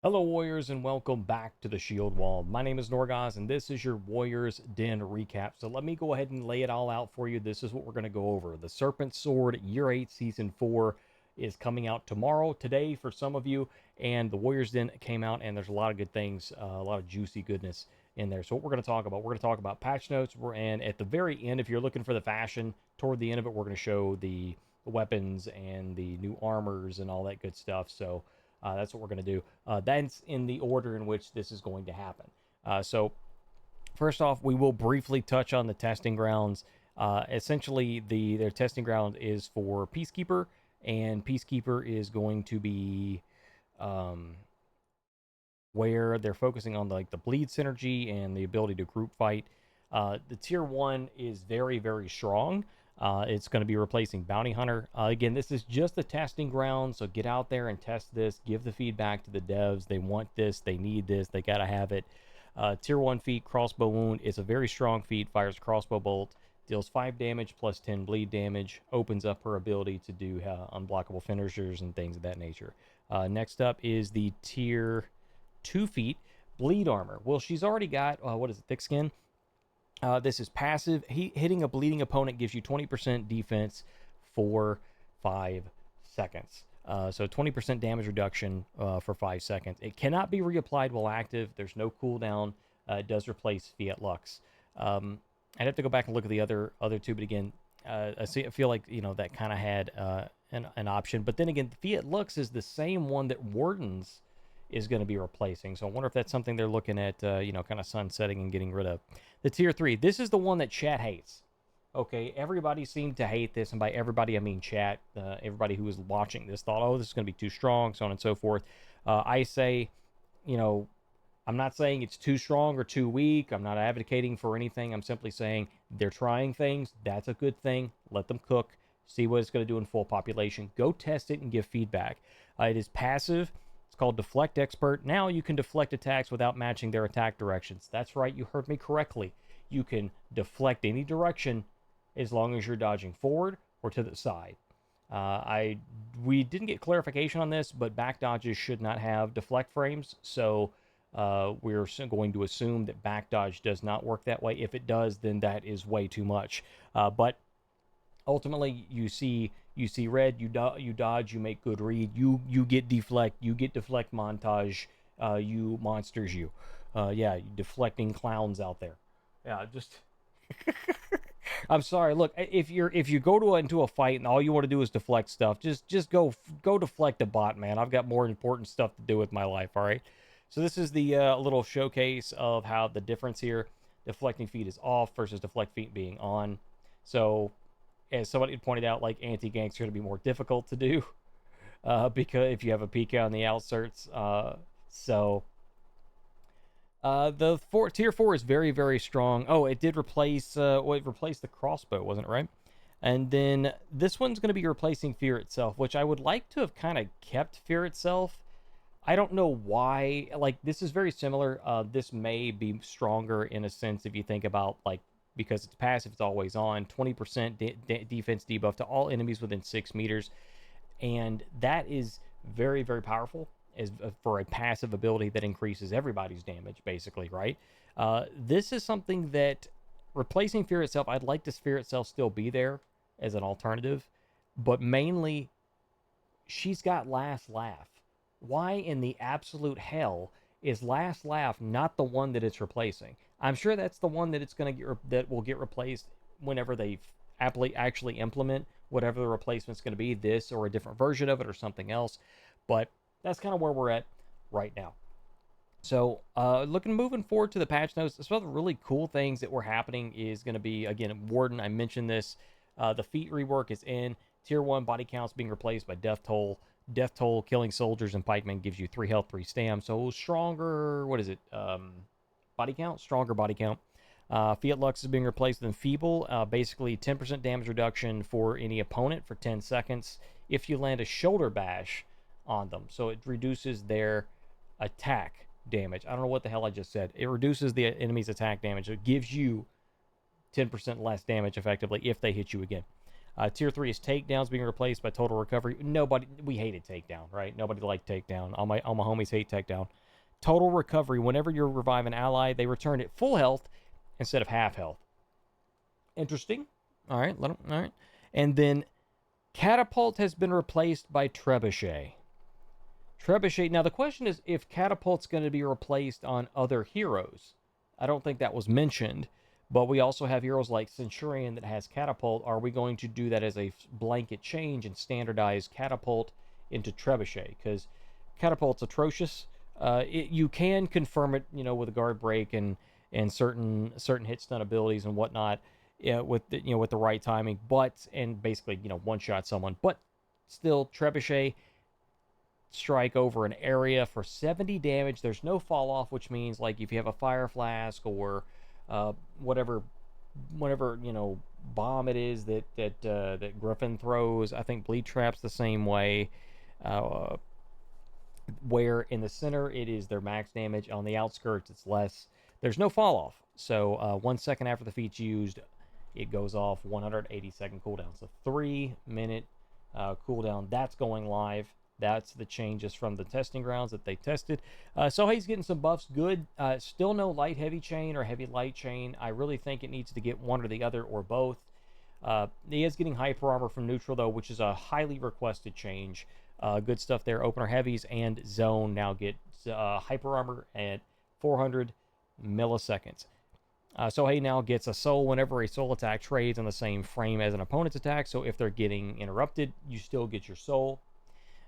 Hello, Warriors, and welcome back to the Shield Wall. My name is Norgoz, and this is your Warriors Den recap. So let me go ahead and lay it all out for you. This is what we're going to go over. The Serpent Sword Year 8 Season 4 is coming out tomorrow, today for some of you, and the Warriors Den came out, and there's a lot of good things, a lot of juicy goodness in there. So what we're going to talk about, we're going to talk about patch notes, and at the very end, if you're looking for the fashion, toward the end of it, we're going to show the weapons and the new armors and all that good stuff. So that's what we're going to do. That's in the order in which this is going to happen. So first off, we will briefly touch on the testing grounds. Essentially, their testing ground is for Peacekeeper, and Peacekeeper is going to be um, where they're focusing on the bleed synergy and the ability to group fight. The tier 1 is very, very strong. It's going to be replacing Bounty Hunter. Again, this is just the testing ground, so get out there and test this. Give the feedback to the devs. They want this. They need this. They got to have it. Tier 1 feat, Crossbow Wound. It's a very strong feat. Fires a crossbow bolt. Deals 5 damage plus 10 bleed damage. Opens up her ability to do unblockable finishers and things of that nature. Next up is the tier 2 feat, Bleed Armor. Well, she's already got, what is it, Thick Skin? This is passive. Hitting a bleeding opponent gives you 20% defense for 5 seconds. So 20% damage reduction for 5 seconds. It cannot be reapplied while active. There's no cooldown. It does replace Fiat Lux. I'd have to go back and look at the other two, but again, I feel like that kind of had an option. But then again, Fiat Lux is the same one that Wardens is going to be replacing. So I wonder if that's something they're looking at, kind of sunsetting and getting rid of. The tier 3. This is the one that chat hates. Okay, everybody seemed to hate this, and by everybody I mean chat. Everybody who was watching this thought, oh, this is going to be too strong, so on and so forth. I say, I'm not saying it's too strong or too weak. I'm not advocating for anything. I'm simply saying they're trying things. That's a good thing. Let them cook. See what it's going to do in full population. Go test it and give feedback. It is passive. It's called Deflect Expert. Now you can deflect attacks without matching their attack directions. That's right. You heard me correctly. You can deflect any direction as long as you're dodging forward or to the side. We didn't get clarification on this, but back dodges should not have deflect frames. So we're going to assume that back dodge does not work that way. If it does, then that is way too much. But ultimately, you see red, you dodge, you make good read, you get deflect, montage, you monsters, yeah, you deflecting clowns out there. Yeah, just I'm sorry. Look, if you go into a fight and all you want to do is deflect stuff, just go deflect a bot, man. I've got more important stuff to do with my life. All right. So this is the little showcase of how the difference here. Deflecting feet is off versus deflect feet being on. So as somebody pointed out, like anti-ganks are going to be more difficult to do because if you have a PK on the outserts. Tier 4 is very, very strong. Oh, it did replace it replaced the crossbow, wasn't it, right? And then this one's going to be replacing Fear itself, which I would like to have kind of kept Fear itself. I don't know why. Like, this is very similar. This may be stronger in a sense if you think about, like, because it's passive, it's always on. 20% defense debuff to all enemies within 6 meters. And that is very, very powerful as for a passive ability that increases everybody's damage, basically, right? This is something that replacing Fear itself, I'd like to Fear itself still be there as an alternative, but mainly she's got Last Laugh. Why in the absolute hell is Last Laugh not the one that it's replacing? I'm sure that's the one that it's going to get that will get replaced whenever they actually implement whatever the replacement's going to be, this or a different version of it or something else. But that's kind of where we're at right now. So, moving forward to the patch notes, some of the really cool things that were happening is going to be, again, Warden. I mentioned this. The feat rework is in. Tier 1 body counts being replaced by Death Toll. Death Toll, killing soldiers and pikemen gives you 3 health, 3 stam. So, stronger, what is it? Body count? Stronger body count. Fiat Lux is being replaced with Enfeeble. Basically, 10% damage reduction for any opponent for 10 seconds if you land a shoulder bash on them. So it reduces their attack damage. I don't know what the hell I just said. It reduces the enemy's attack damage. So it gives you 10% less damage effectively if they hit you again. Tier 3 is takedowns being replaced by total recovery. We hated takedown, right? Nobody liked takedown. All my homies hate takedown. Total recovery, whenever you revive an ally, they return at full health instead of half health. Interesting. All right, all right. And then catapult has been replaced by trebuchet. Trebuchet. Now the question is if catapult's going to be replaced on other heroes. I don't think that was mentioned, but we also have heroes like Centurion that has catapult. Are we going to do that as a blanket change and standardize catapult into trebuchet? Because catapult's atrocious. You can confirm it, with a guard break and certain hit stun abilities and whatnot, with the right timing, and basically one shot someone. But still, trebuchet strike over an area for 70 damage. There's no fall off, which means like if you have a fire flask or whatever bomb it is that Griffin throws. I think bleed trap's the same way. Where in the center it is their max damage, on the outskirts it's less. There's no fall off, so 1 second after the feat's used, it goes off. 180-second cooldown, so 3-minute cooldown. That's going live. That's the changes from the testing grounds that they tested. So he's getting some buffs. Good. Still no light heavy chain or heavy light chain. I really think it needs to get one or the other or both. He is getting hyper armor from neutral though, which is a highly requested change. Good stuff there. Opener heavies and zone now get hyper armor at 400 milliseconds. Sohei now gets a soul whenever a soul attack trades on the same frame as an opponent's attack. So if they're getting interrupted, you still get your soul.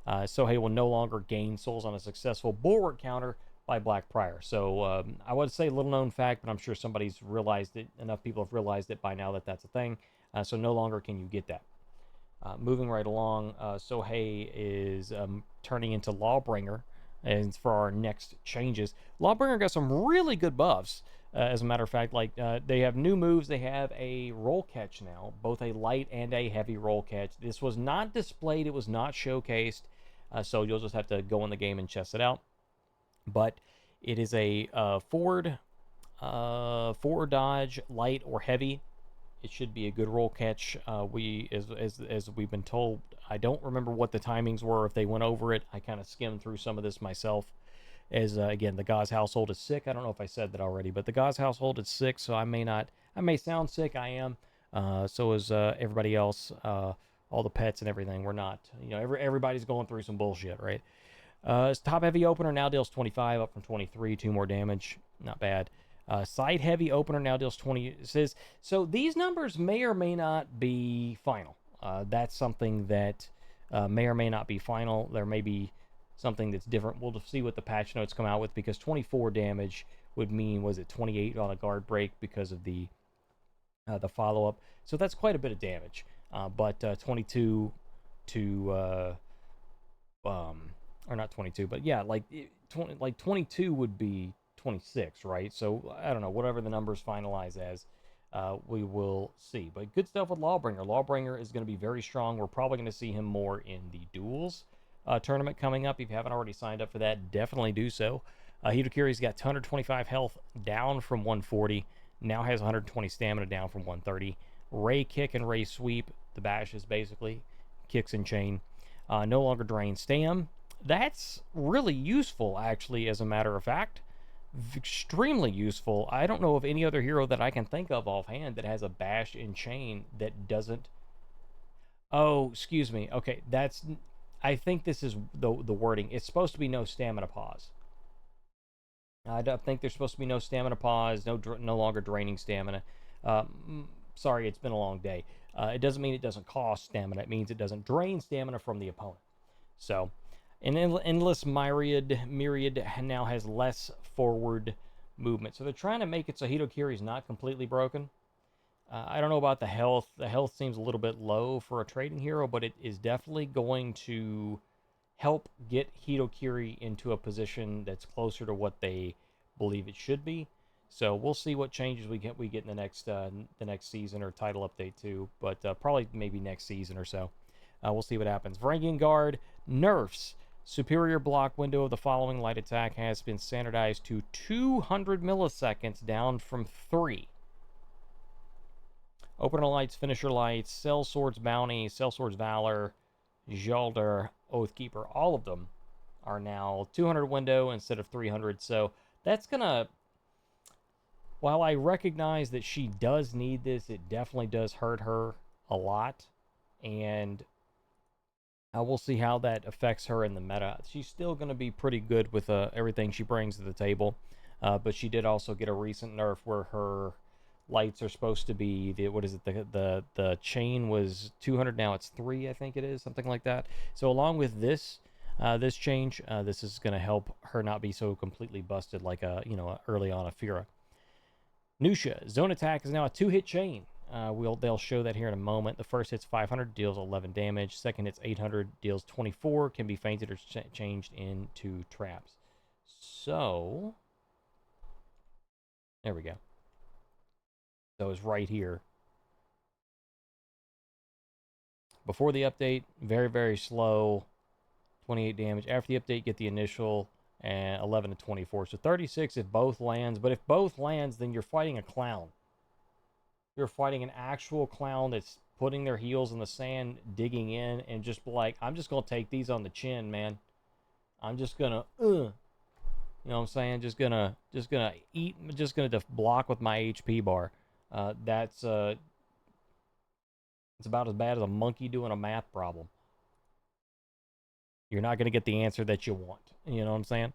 Sohei will no longer gain souls on a successful bulwark counter by Black Prior. So I would say little known fact, but I'm sure somebody's realized it. Enough people have realized it by now that that's a thing. So no longer can you get that. Moving right along, Sohei is turning into Lawbringer, and for our next changes, Lawbringer got some really good buffs. As a matter of fact, like they have new moves. They have a roll catch now, both a light and a heavy roll catch. This was not displayed. It was not showcased. So you'll just have to go in the game and chest it out. But it is a forward dodge, light or heavy. It should be a good roll catch. As we've been told, I don't remember what the timings were. If they went over it, I kind of skimmed through some of this myself. As again, the Gauze household is sick. I don't know if I said that already, but the Gauze household is sick, so I may sound sick. I am. So is everybody else. All the pets and everything. We're not. Everybody's going through some bullshit, right? Top heavy opener now deals 25, up from 23. 2 more damage. Not bad. Side heavy opener now deals 20. It says, so these numbers may or may not be final. That's something that may or may not be final. There may be something that's different. We'll just see what the patch notes come out with, because 24 damage would mean, was it 28 on a guard break because of the follow-up. So that's quite a bit of damage. But 22 to or not 22, but yeah, like 22 would be 26, right? So I don't know, whatever the numbers finalize as, we will see. But good stuff with Lawbringer. Lawbringer is going to be very strong. We're probably going to see him more in the duels tournament coming up. If you haven't already signed up for that, definitely do so. Hitokiri's got 225 health, down from 140. Now has 120 stamina, down from 130. Ray kick and Ray sweep. The bash is basically kicks and chain. No longer drain stam. That's really useful, actually, as a matter of fact. Extremely useful. I don't know of any other hero that I can think of offhand that has a bash and chain that doesn't. Oh, excuse me. Okay, I think this is the wording. It's supposed to be no stamina pause. I don't think there's supposed to be no stamina pause, no longer draining stamina. Sorry, it's been a long day. It doesn't mean it doesn't cost stamina. It means it doesn't drain stamina from the opponent. So, an endless myriad now has less forward movement. So they're trying to make it so Hitokiri is not completely broken. I don't know about the health. The health seems a little bit low for a trading hero, but it is definitely going to help get Hitokiri into a position that's closer to what they believe it should be. So we'll see what changes we get in the next season or title update too, but probably maybe next season or so. We'll see what happens. Varangian Guard nerfs. Superior block window of the following light attack has been standardized to 200 milliseconds, down from 3. Opener Lights, Finisher Lights, Sellsword's Bounty, Sellsword's Valor, Jalder, Oathkeeper. All of them are now 200 window instead of 300. So that's going to, while I recognize that she does need this, it definitely does hurt her a lot. And we'll see how that affects her in the meta. She's still going to be pretty good with everything she brings to the table. But she did also get a recent nerf where her lights are supposed to be, the chain was 200, now it's 3, I think it is, something like that. So along with this change, this is going to help her not be so completely busted like early on a Fira. Nusha, zone attack is now a 2-hit chain. They'll show that here in a moment. The first hit's 500, deals 11 damage. Second hit's 800, deals 24, can be feinted or changed into traps. So, there we go. So it's right here. Before the update, very, very slow. 28 damage. After the update, get the initial, and 11 to 24. So 36 if both lands. But if both lands, then you're fighting a clown. You're fighting an actual clown that's putting their heels in the sand, digging in, and just like, I'm just going to take these on the chin, man. I'm just going to, you know what I'm saying? Just gonna eat, just gonna block with my HP bar. It's about as bad as a monkey doing a math problem. You're not gonna get the answer that you want. You know what I'm saying?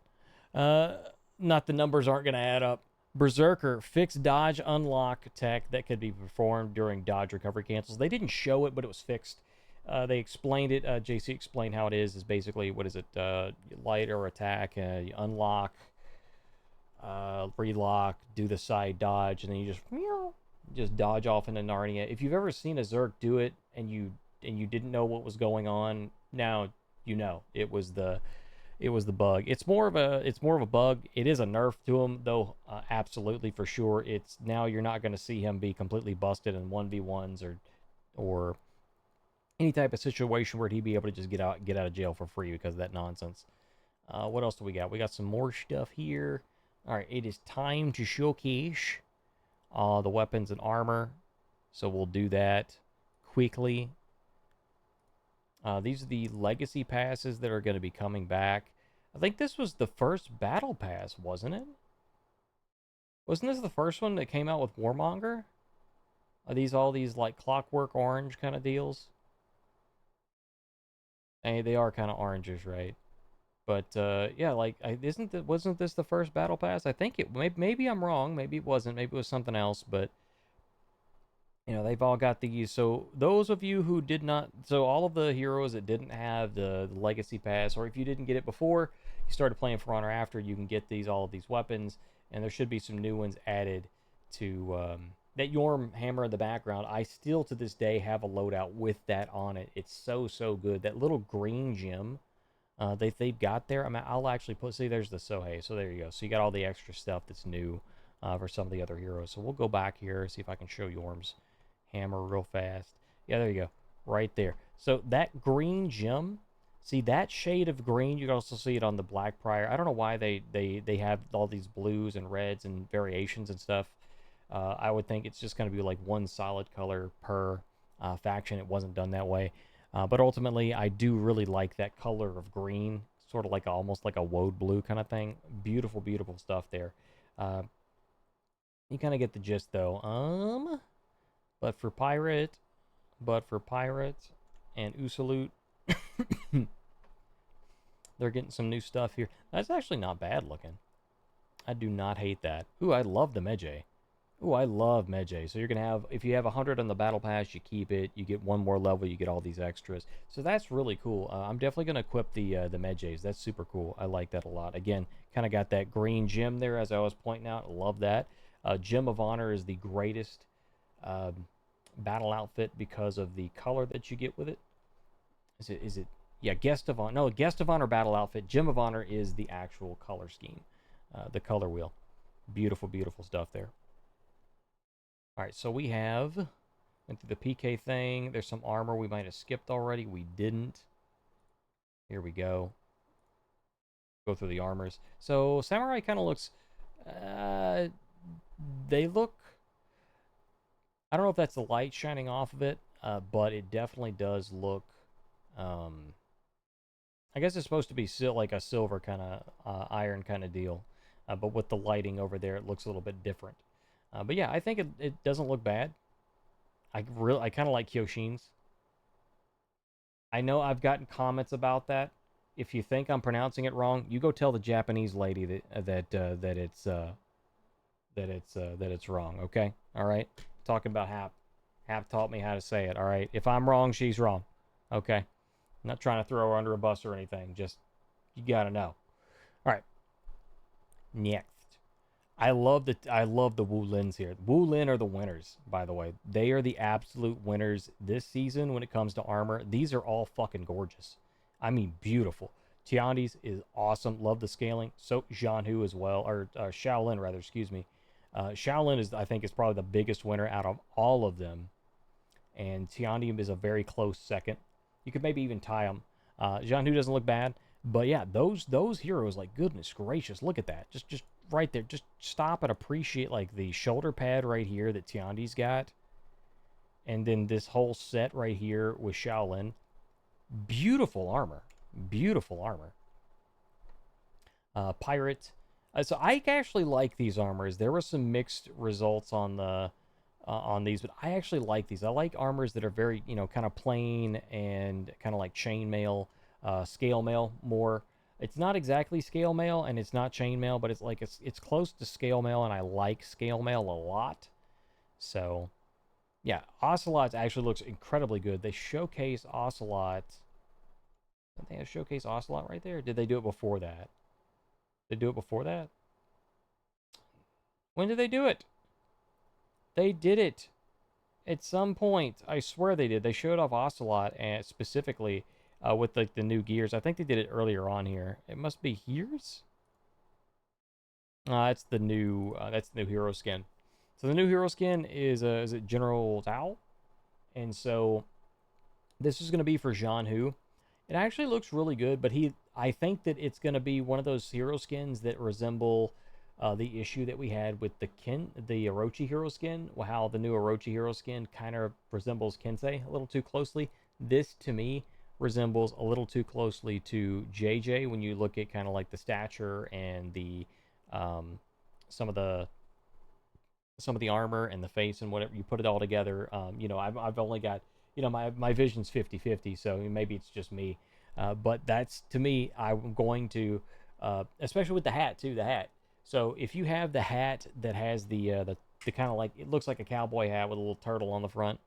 Not the numbers aren't gonna add up. Berserker, fixed dodge unlock tech that could be performed during dodge recovery cancels. They didn't show it, but it was fixed. They explained it. JC explained how it is basically, what is it? Light or attack, you unlock, relock, do the side dodge, and then you just dodge off into Narnia. If you've ever seen a Zerg do it and you didn't know what was going on, now you know it was the bug. It's more of a bug. It is a nerf to him though, absolutely for sure. It's now you're not going to see him be completely busted in 1v1s or any type of situation where he'd be able to just get out of jail for free because of that nonsense. What else do we got? We got some more stuff here. All right, it is time to showcase the weapons and armor. So we'll do that quickly. These are the legacy passes that are going to be coming back. I think this was the first battle pass, wasn't it? Wasn't this the first one that came out with Warmonger? Are these all these like Clockwork Orange kind of deals? Hey, they are kind of oranges, right? But yeah, like wasn't this the first battle pass? I think it. Maybe I'm wrong. Maybe it wasn't. Maybe it was something else. But you know, they've all got these. So those of you who did not, so all of the heroes that didn't have the legacy pass, or if you didn't get it before you started playing For Honor after, you can get all of these weapons, and there should be some new ones added to that Yorm hammer in the background. I still to this day have a loadout with that on it. It's so good. That little green gem they've got there. I mean, I'll actually see, there's the Sohei. So there you go. So you got all the extra stuff that's new for some of the other heroes. So we'll go back here, see if I can show Yorm's hammer real fast. Yeah, there you go. Right there. So that green gem, see that shade of green, you can also see it on the Black Prior. I don't know why they have all these blues and reds and variations and stuff. I would think it's just going to be like one solid color per faction. It wasn't done that way. But ultimately, I do really like that color of green, sort of like almost like a woad blue kind of thing. Beautiful, beautiful stuff there. You kind of get the gist, though. But for Pirate and Usalute, they're getting some new stuff here. That's actually not bad looking. I do not hate that. Ooh, I love the Medjay. Ooh, I love Medjay. So you're going to have, if you have 100 on the Battle Pass, you keep it. You get one more level, you get all these extras. So that's really cool. I'm definitely going to equip the Medjays. That's super cool. I like that a lot. Again, kind of got that green gem there, as I was pointing out. Love that. Gem of Honor is the greatest battle outfit because of the color that you get with it. Is it? Yeah, Guest of Honor. No, Guest of Honor battle outfit. Gem of Honor is the actual color scheme. The color wheel. Beautiful, beautiful stuff there. All right, so we went through the PK thing. There's some armor we might have skipped already. We didn't. Here we go. Go through the armors. So Samurai kind of looks, they look I don't know if that's the light shining off of it, but it definitely does look. Um, I guess it's supposed to be like a silver kind of iron kind of deal, but with the lighting over there, it looks a little bit different. But yeah, I think it doesn't look bad. I kind of like Kyoshin's. I know I've gotten comments about that. If you think I'm pronouncing it wrong, you go tell the Japanese lady that it's wrong. Okay, all right. Talking about Hap taught me how to say it. All right. If I'm wrong, she's wrong. Okay. I'm not trying to throw her under a bus or anything. Just you gotta know. All right. Next. I love the Wu Lins here. Wu Lin are the winners, by the way. They are the absolute winners this season when it comes to armor. These are all fucking gorgeous. I mean, beautiful. Tiandi's is awesome. Love the scaling. So Jianhu as well, or Shaolin rather. Excuse me. Shaolin is, I think, is probably the biggest winner out of all of them, and Tiandi is a very close second. You could maybe even tie them. Jianhu doesn't look bad, but yeah, those heroes, like goodness gracious, look at that. Just right there. Just stop and appreciate like the shoulder pad right here that Tiandi's got. And then this whole set right here with Shaolin. Beautiful armor. Beautiful armor. Pirate. So I actually like these armors. There were some mixed results on these, but I actually like these. I like armors that are very, kind of plain and kind of like chainmail, scale mail more. It's not exactly scale mail and it's not chainmail, but it's close to scale mail, and I like scale mail a lot. So yeah, Ocelot actually looks incredibly good. They showcase Ocelot. Did they showcase Ocelot right there? Did they do it before that? Did they do it before that? When did they do it? They did it at some point. I swear they did. They showed off Ocelot and specifically with like the new gears. I think they did it earlier on here. It must be here's. It's the new. That's the new hero skin. So the new hero skin is it General Tao, and so this is going to be for Jianhu. It actually looks really good, but I think that it's going to be one of those hero skins that resemble the issue that we had with the Orochi hero skin, how the new Orochi hero skin kind of resembles Kensei a little too closely. This, to me, resembles a little too closely to JJ when you look at kind of like the stature and the um, some of the armor and the face and whatever. You put it all together. I've only got, my vision's 50-50, so maybe it's just me. But that's, to me, I'm going to, especially with the hat too, the hat. So if you have the hat that has the kind of like, it looks like a cowboy hat with a little turtle on the front,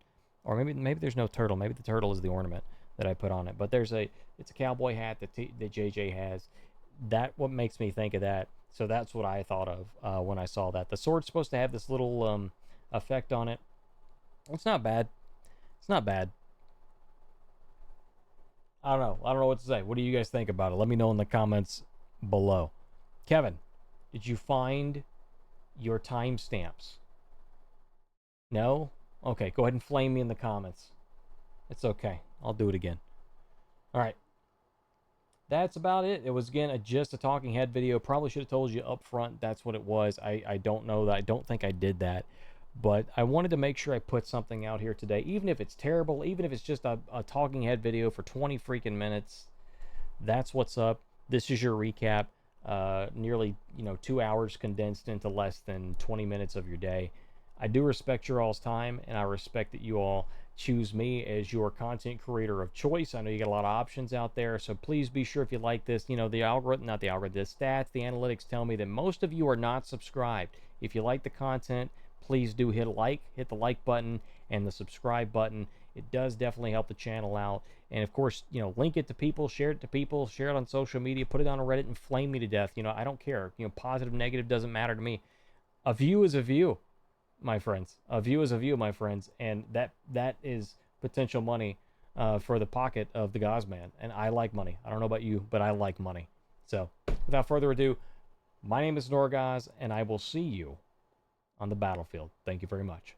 or maybe there's no turtle. Maybe the turtle is the ornament that I put on it. But it's a cowboy hat that JJ has. That what makes me think of that. So that's what I thought of when I saw that. The sword's supposed to have this little effect on it. It's not bad. It's not bad. I don't know. I don't know what to say. What do you guys think about it? Let me know in the comments below. Kevin, did you find your timestamps? No? Okay, go ahead and flame me in the comments. It's okay. I'll do it again. All right. That's about it. It was, again, just a talking head video. Probably should have told you up front that's what it was. I don't know that. I don't think I did that. But I wanted to make sure I put something out here today, even if it's terrible, even if it's just a talking head video for 20 freaking minutes. That's what's up. This is your recap. Nearly 2 hours condensed into less than 20 minutes of your day. I do respect your all's time, and I respect that you all choose me as your content creator of choice. I know you got a lot of options out there, so please be sure, if you like this, the algorithm, not the algorithm, the stats, the analytics tell me that most of you are not subscribed. If you like the content, please do hit the like button and the subscribe button. It does definitely help the channel out. And of course, link it to people, share it to people, share it on social media, put it on Reddit and flame me to death. I don't care. Positive, negative doesn't matter to me. A view is a view, my friends. A view is a view, my friends. And that is potential money for the pocket of the Gozman. And I like money. I don't know about you, but I like money. So without further ado, my name is Norgoz, and I will see you on the battlefield. Thank you very much.